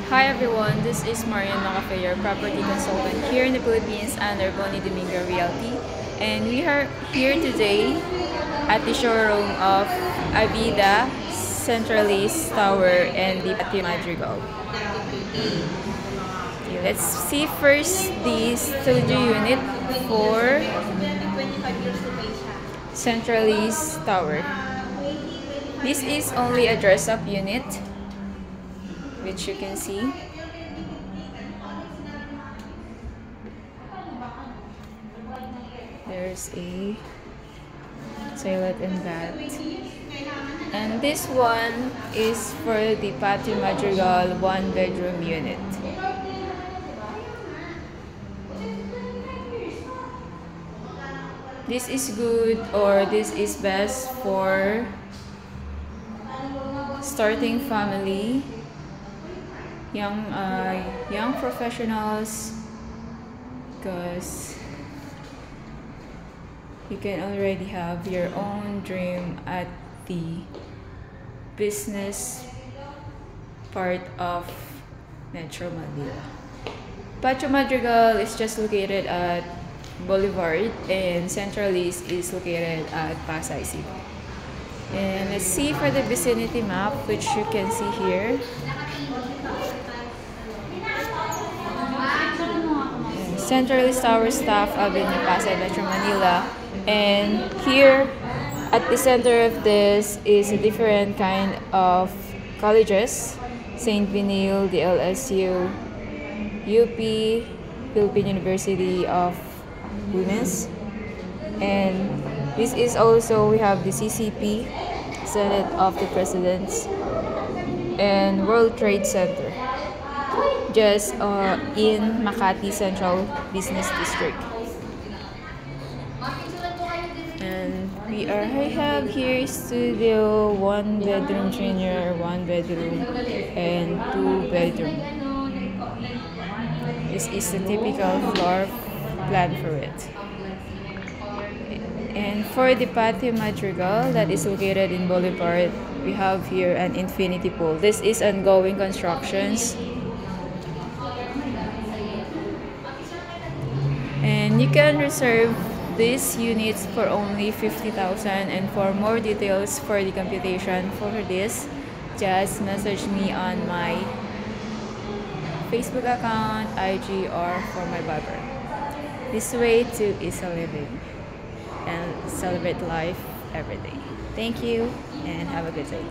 Hi everyone, this is Marian Macafe, your property consultant here in the Philippines under Boni Domingo Realty. And we are here today at the showroom of Avida, Central East Tower, and the Patio Madrigal. Okay, let's see first the studio unit for Central East Tower. This is only a dress-up unit, which you can see. There's a toilet and bath. And this one is for the Patio Madrigal 1-bedroom unit. This is good, or this is best for starting family, young professionals, because you can already have your own dream at the business part of Metro Manila. Patio Madrigal is just located at Boulevard, and Central East is located at Pasay City. And let's see for the vicinity map, which you can see here. Central East Tower, Staff Avenue, Pasay, Metro Manila. And here at the center of this is a different kind of colleges: St. Benil, the LSU, UP, Philippine University of Women's, and this is also, we have the CCP, Senate of the Presidents, and World Trade Center, just in Makati Central Business District. And I have here studio, 1-bedroom junior, 1-bedroom, and 2-bedroom. This is the typical floor plan for it. And for the Patio Madrigal that is located in Boulevard, we have here an infinity pool. This is ongoing constructions. And you can reserve these units for only 50,000. And for more details for the computation for this, just message me on my Facebook account, IG, or for my Viber. This way to easy living and celebrate life every day. Thank you and have a good day.